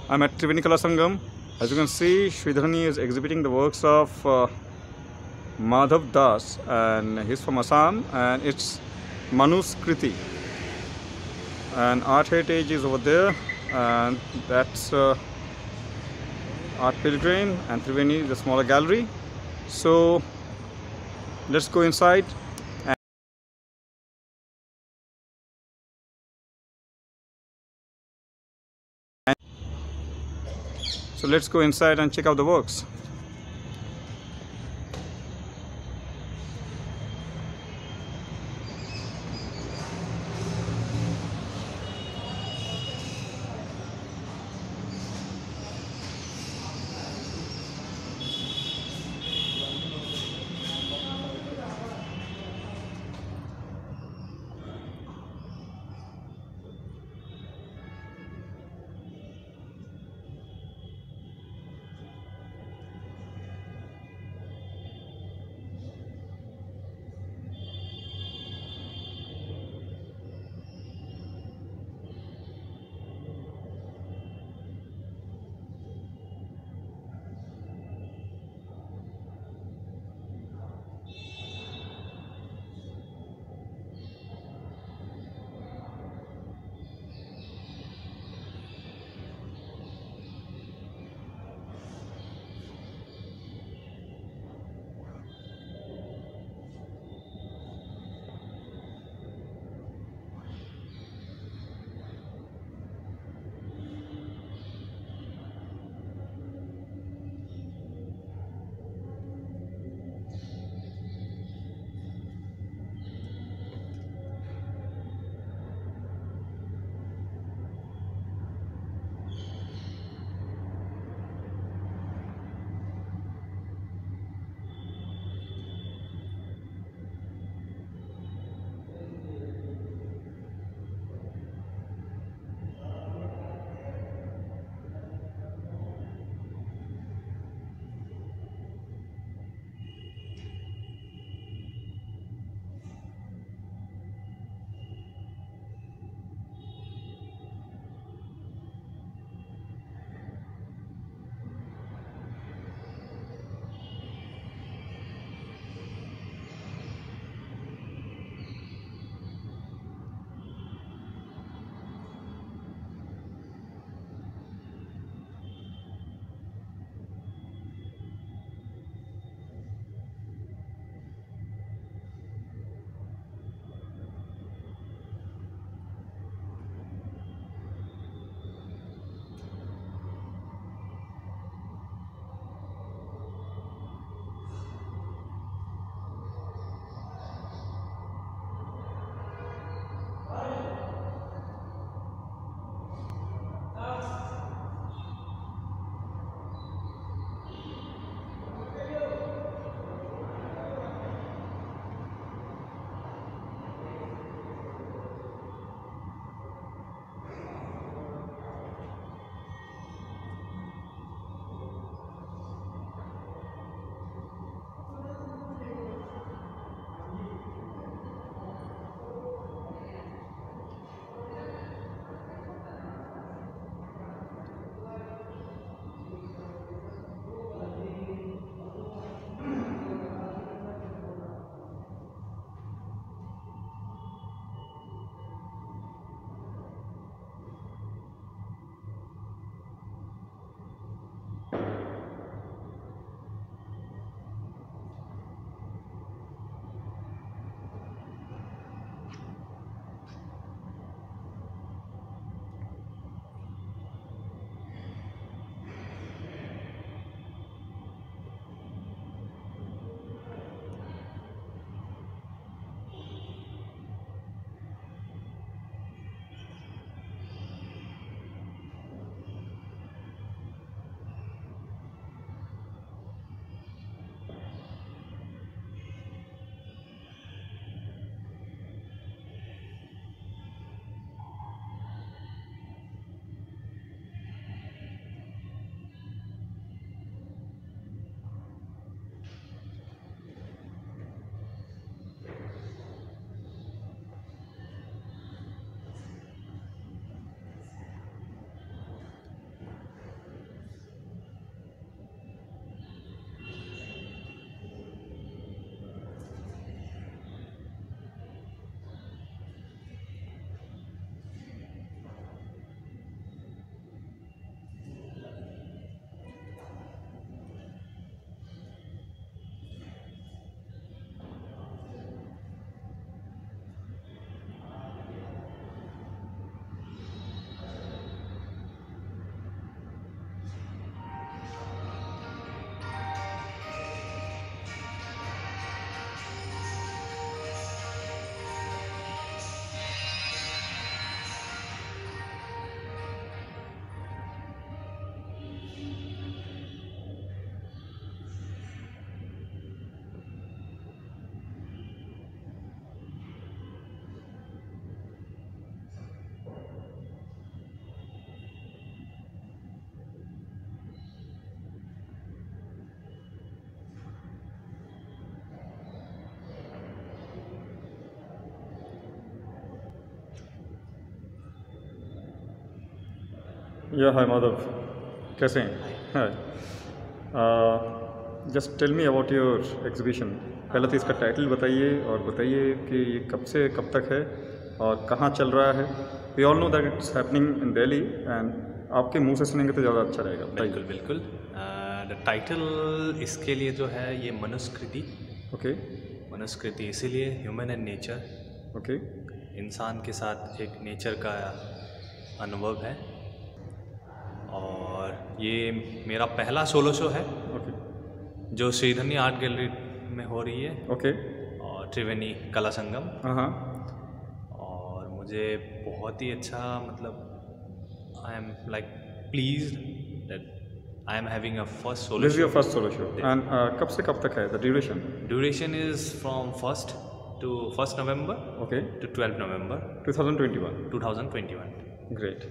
I'm at Triveni Kala Sangam. As you can see, Sridharani is exhibiting the works of Madhav Das, and he's from Assam, and it's Manuskriti. And Art Heritage is over there, and that's Art Pilgrim, and Triveni, the smaller gallery. So let's go inside. So let's go inside and check out the works. या हाय माधव, कैसे हैं? Hi, just tell me about your exhibition. पहले तो इसका title बताइए और बताइए कि ये कब से कब तक है और कहाँ चल रहा है। We all know that it's happening in Delhi and आपके मुंह से सुनेंगे तो ज़्यादा अच्छा रहेगा। बिल्कुल बिल्कुल। द टाइटल इसके लिए जो है ये मनुस्कृति। ओके। मनुस्कृति इसीलिए ह्यूमन एंड नेचर। ओके। इंसान के साथ एक नेचर का अनुभव है और ये मेरा पहला सोलो शो है। ओके। जो श्रीधन्य आर्ट गैलरी में हो रही है। ओके। और त्रिवेणी कला संगम। हाँ। और मुझे बहुत ही अच्छा, मतलब I am like pleased that I am having a first solo show. This is your first solo show and कब से कब तक है the duration? Duration is from 1st to 1st November okay to 12th November 2021। Great.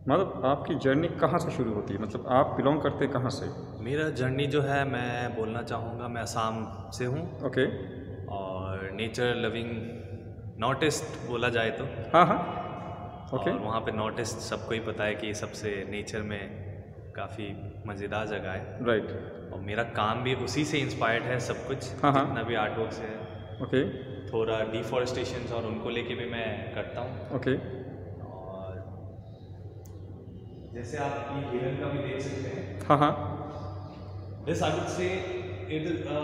मतलब आपकी journey कहाँ से शुरू होती है, मतलब आप बिलोंग करते हैं कहाँ से? मेरा जर्नी जो है, मैं बोलना चाहूँगा, मैं असम से हूँ। ओके। और नेचर लविंग नॉर्थ ईस्ट बोला जाए तो। हाँ हाँ। ओके। और वहाँ पे नॉर्थ ईस्ट सबको ही पता है कि सबसे नेचर में काफ़ी मज़ेदार जगह है। राइट। और मेरा काम भी उसी से इंस्पायर्ड है सब कुछ। हाँ हाँ। जितना भी आर्ट वर्क से है। ओके। थोड़ा डिफॉरेस्टेशन और उनको लेके भी मैं करता हूँ। ओके। और जैसे आप ये हिरन का भी देख सकते हैं। हाँ हाँ। This I would say it is a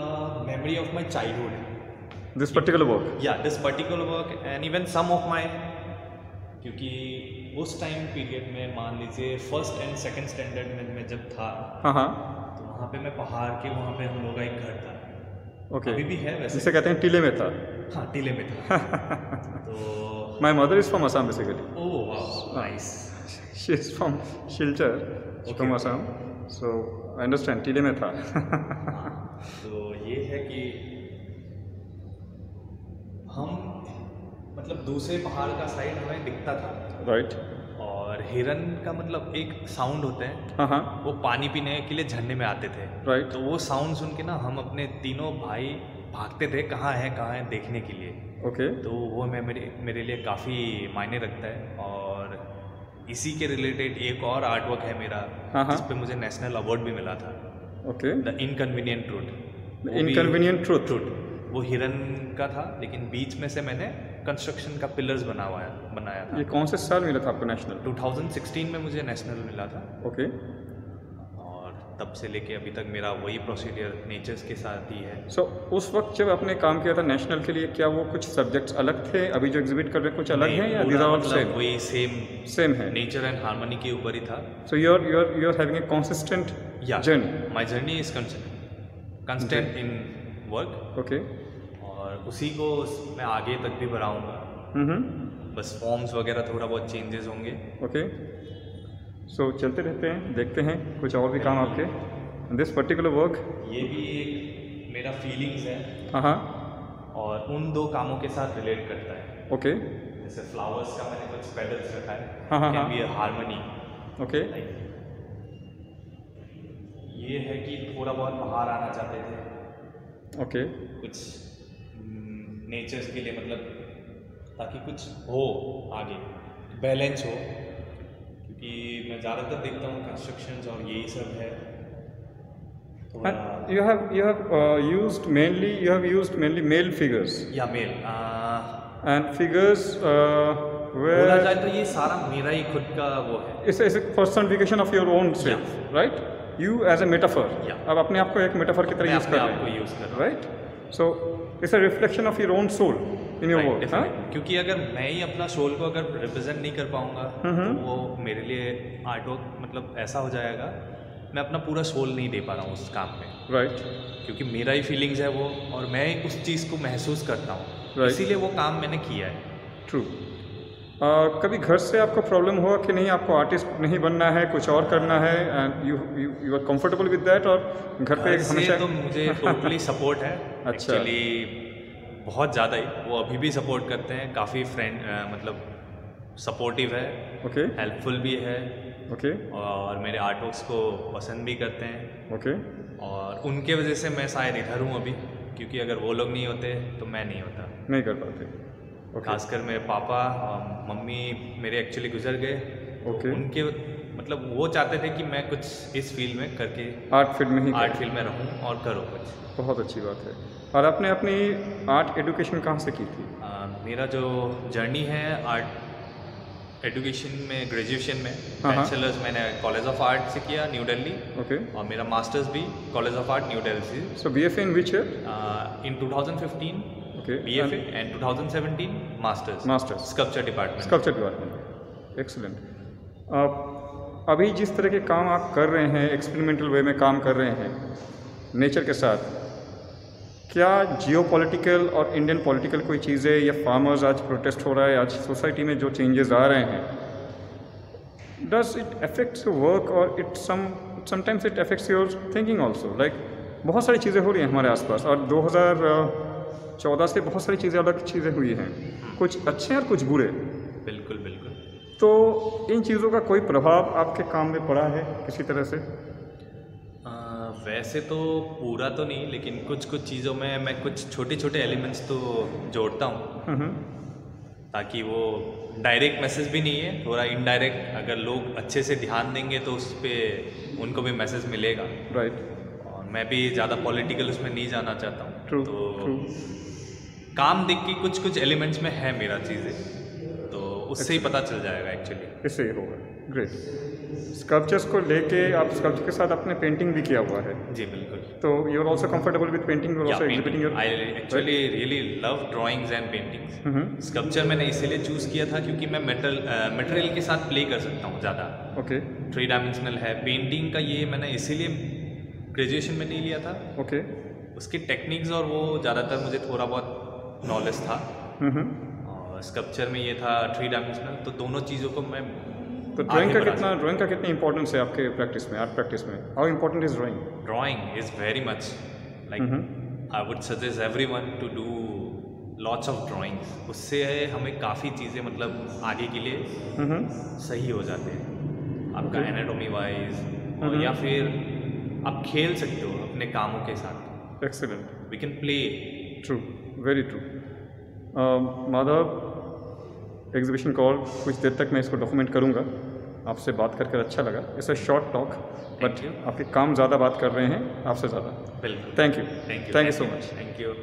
memory of my childhood. This particular work? या this particular work and even some of my, क्योंकि उस टाइम पीरियड में मान लीजिए 1st and 2nd स्टैंडर्ड में मैं जब था। हाँ हाँ। तो वहाँ पे मैं पहाड़ के, वहाँ पे हम लोग का एक घर था। ओके। अभी भी है वैसे। जिसे कहते हैं टीले में था। हाँ, टीले में था। तो my mother is from Assam basically. Oh wow, nice. She is from Silchar, from Assam, so I understand टीले में था। तो ये है कि हम, मतलब दूसरे पहाड़ का साइड हमें दिखता था। राइट। और हिरन का मतलब एक साउंड होता है। हाँ हाँ। वो पानी पीने के लिए झरने में आते थे। राइट। तो वो साउंड सुन के ना हम अपने तीनों भाई भागते थे कहाँ है देखने के लिए। ओके। तो वो मेरे लिए काफ़ी मायने रखता है। और इसी के रिलेटेड एक और आर्ट वर्क है मेरा। हाँ हाँ। जिस पे मुझे नेशनल अवार्ड भी मिला था। Okay. The inconvenient truth. Inconvenient truth. वो हिरन का था, लेकिन बीच में से मैंने कंस्ट्रक्शन का पिलर्स बनाया था। ये कौन से साल मिला था आपको नेशनल? 2016 में मुझे नेशनल मिला था। ओके। और तब से लेके अभी तक मेरा वही प्रोसीडियर नेचर्स के साथ ही है। सो उस वक्त जब आपने काम किया था नेशनल के लिए, क्या वो कुछ सब्जेक्ट्स अलग थे? अभी जो एग्जिबिट कर रहे हैं कुछ अलग है या these are all same? वही सेम है। नेचर एंड हार्मनी के ऊपर ही था। So you are having a consistent journey. My journey is constant in work. Okay. और उसी को मैं आगे तक भी बढ़ाऊंगा। बस फॉर्म्स वगैरह थोड़ा बहुत चेंजेस होंगे। ओके। सो चलते रहते हैं, देखते हैं कुछ और भी काम आपके। दिस पर्टिकुलर वर्क, ये भी एक मेरा फीलिंग्स है। हाँ हाँ। और उन दो कामों के साथ रिलेट करता है। ओके। जैसे फ्लावर्स का मैंने कुछ पेटल्स रखा है। हाँ हाँ हाँ। Can be a harmony. Okay. ये है कि थोड़ा बहुत बाहर आना चाहते थे। ओके। कुछ नेचर्स के लिए, मतलब ताकि कुछ हो आगे, बैलेंस हो। क्योंकि मैं ज़्यादातर देखता हूँ कंस्ट्रक्शंस और यही सब है। And you have used mainly male figures. या मेल And figures बोला where जाए तो ये सारा मेरा ही खुद का वो है। it's a personification of your own self, right? You as a metaphor. Yeah. अब अपने आप को एक मेटाफर की तरह मैं यूज अपने कर आप रहे को हैं, यूज़ कर रहा हूँ। right? So it's a reflection of your own soul in your work. हाँ? क्योंकि अगर मैं ही अपना सोल को अगर रिप्रेजेंट नहीं कर पाऊंगा तो वो मेरे लिए आर्ट वर्क मतलब ऐसा हो जाएगा, मैं अपना पूरा सोल नहीं दे पा रहा हूँ उस काम में। Right. क्योंकि मेरा ही फीलिंग्स है वो, और मैं उस चीज़ को महसूस करता हूँ। Right. इसीलिए वो काम मैंने किया है। True. कभी घर से आपको प्रॉब्लम हुआ कि नहीं आपको आर्टिस्ट नहीं बनना है, कुछ और करना है, and you are comfortable with that, और घर पे हमेशा? तो मुझे टोटली सपोर्ट है। अच्छा। एक्चुअली बहुत ज़्यादा ही, वो अभी भी सपोर्ट करते हैं, काफ़ी फ्रेंड मतलब सपोर्टिव है। ओके। हेल्पफुल भी है। ओके। और मेरे आर्ट वर्क्स को पसंद भी करते हैं। ओके। और उनके वजह से मैं शायद इधर हूँ अभी, क्योंकि अगर वो लोग नहीं होते तो मैं नहीं होता। नहीं कर पाते। Okay. खासकर मेरे पापा मम्मी मेरे एक्चुअली गुजर गए, तो Okay. उनके मतलब वो चाहते थे कि मैं कुछ इस फील्ड में करके आर्ट फील्ड में ही आर्ट करें। फील्ड में रहूं और करूं कुछ। बहुत अच्छी बात है। और आपने अपनी आर्ट एजुकेशन कहाँ से की थी? मेरा जो जर्नी है आर्ट एजुकेशन में, ग्रेजुएशन में हाँ। बैचलर्स मैंने कॉलेज ऑफ आर्ट से किया न्यू दिल्ली, ओके। और मेरा मास्टर्स भी college of art New Delhi से so BFA in which year? In 2015 Okay. BFA and 2017 masters masters sculpture department. Sculpture department, excellent. अभी जिस तरह के काम आप कर रहे हैं, एक्सपेरिमेंटल वे में काम कर रहे हैं नेचर के साथ, क्या जियोपॉलिटिकल और इंडियन पॉलिटिकल कोई चीज़ें, या फार्मर्स आज प्रोटेस्ट हो रहा है, आज सोसाइटी में जो चेंजेस आ रहे हैं, does it affects your work और it sometimes it affects your thinking also? Like बहुत सारी चीज़ें हो रही हैं हमारे आसपास, और 2014 से बहुत सारी चीज़ें, अलग चीज़ें हुई हैं, कुछ अच्छे और कुछ बुरे। बिल्कुल बिल्कुल। तो इन चीज़ों का कोई प्रभाव आपके काम में पड़ा है किसी तरह से? वैसे तो पूरा तो नहीं, लेकिन कुछ कुछ चीज़ों में मैं कुछ छोटे छोटे एलिमेंट्स तो जोड़ता हूँ, ताकि वो डायरेक्ट मैसेज भी नहीं है, थोड़ा इनडायरेक्ट अगर लोग अच्छे से ध्यान देंगे तो उस पर उनको भी मैसेज मिलेगा। राइट। और मैं भी ज़्यादा पॉलिटिकल उसमें नहीं जाना चाहता हूँ। ट्रू तो ट्रू। काम देख के कुछ कुछ एलिमेंट्स में है मेरा चीज़ें, तो उससे ही पता चल जाएगा एक्चुअली। इससे ही होगा। ग्रेट। स्कल्पचर्स को लेके आप स्कल्पचर के साथ आपने पेंटिंग भी किया हुआ है, जी बिल्कुल। तो you are also comfortable with painting, you are also exhibiting your? I actually really love drawings and paintings. Sculpture मैंने इसीलिए चूज़ किया था क्योंकि मैं मटेरियल के साथ प्ले कर सकता हूँ ज़्यादा। ओके 3 डायमेंशनल है। पेंटिंग का ये मैंने इसीलिए ग्रेजुएशन में नहीं लिया था, ओके। उसकी टेक्निक्स और वो ज़्यादातर मुझे थोड़ा बहुत नॉलेज था, और स्कल्पचर में ये था 3 डायमेंशनल, तो दोनों चीज़ों को मैं तो ड्राइंग का कितना इंपॉर्टेंस है आपके प्रैक्टिस में, आर्ट प्रैक्टिस में? How important is drawing? Drawing is very much, like I would suggest everyone to do lots of drawings. उससे हमें काफ़ी चीज़ें मतलब आगे के लिए सही हो जाते हैं, आपका एनाटॉमी वाइज, और या फिर आप खेल सकते हो अपने कामों के साथ। Excellent. We can play. True, very true. Madhav, exhibition call कुछ देर तक मैं इसको डॉक्यूमेंट करूँगा। आपसे बात कर अच्छा लगा। It's a short talk, but आपके काम ज़्यादा बात कर रहे हैं आपसे ज़्यादा। बिल्कुल। Thank you so much. Thank you.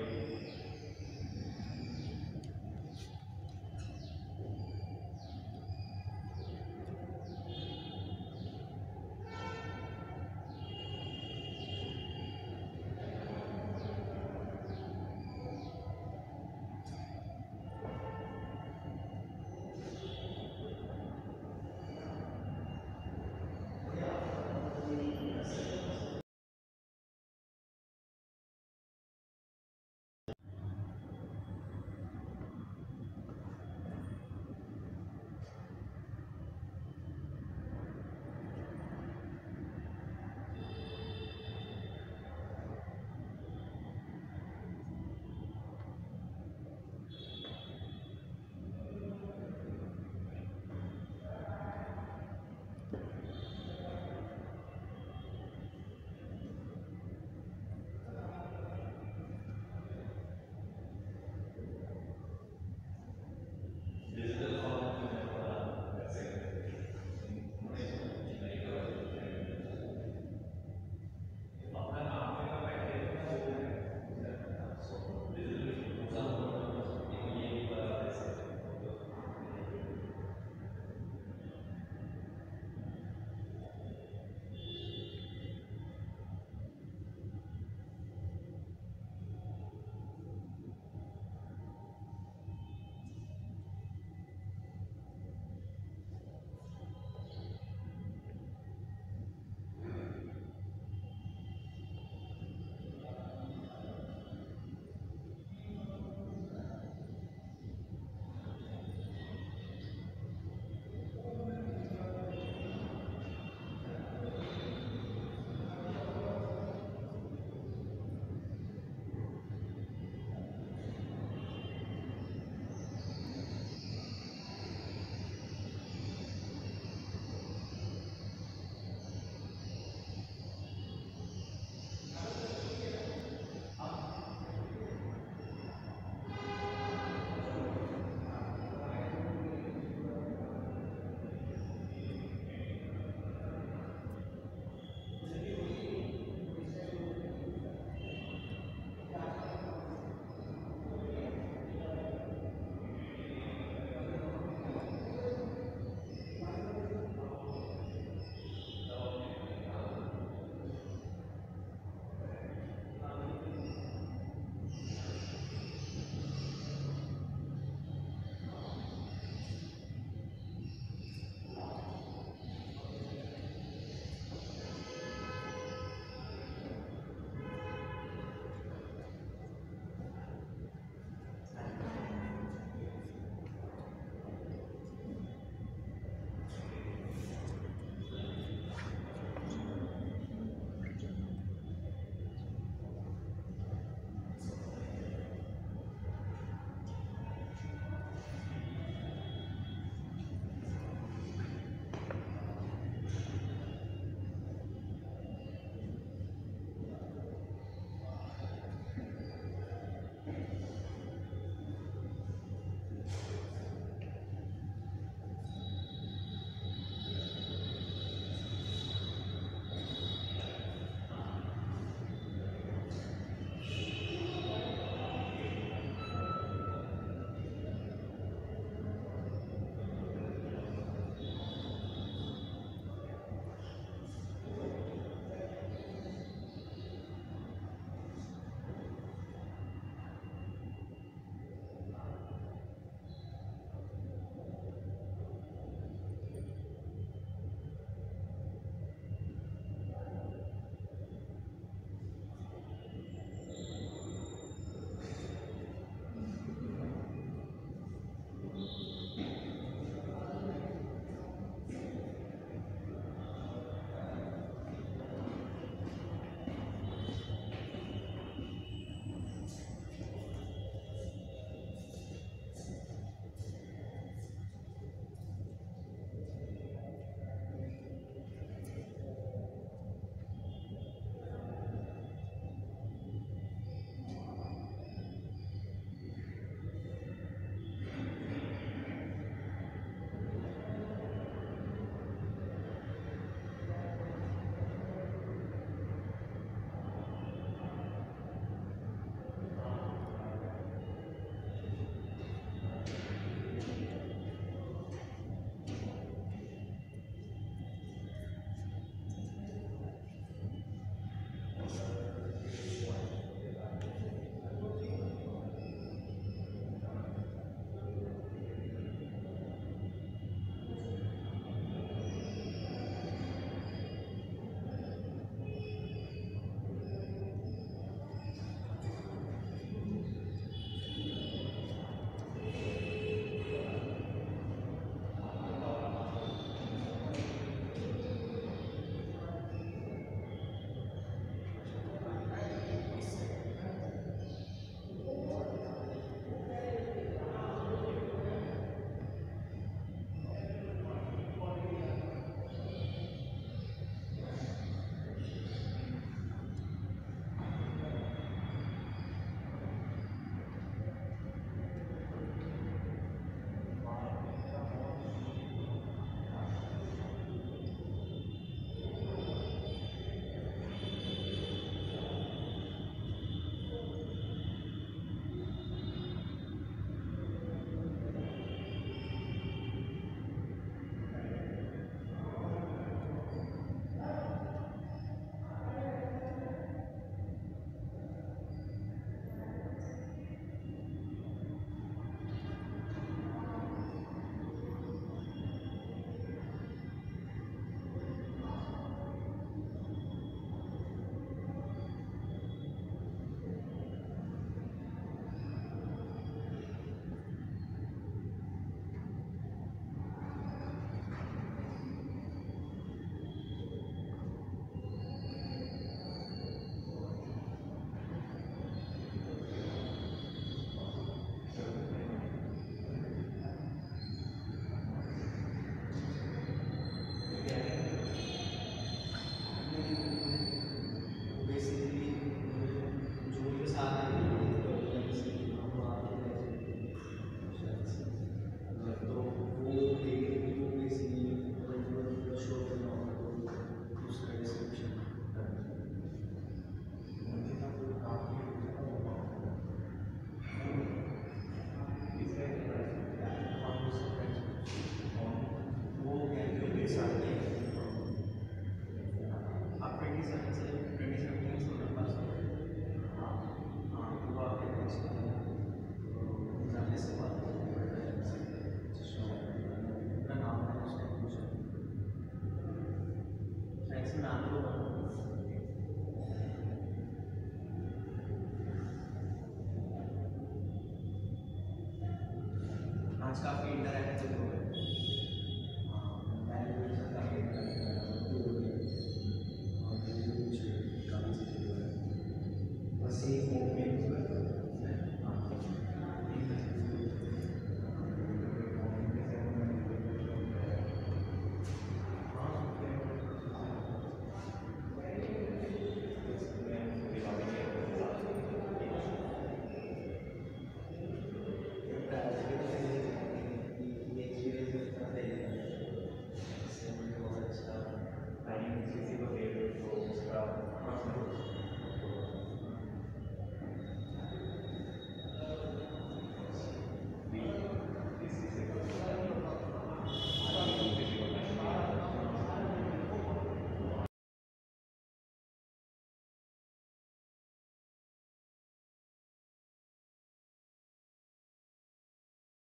आज काफी इंटरैक्टिव हो गया।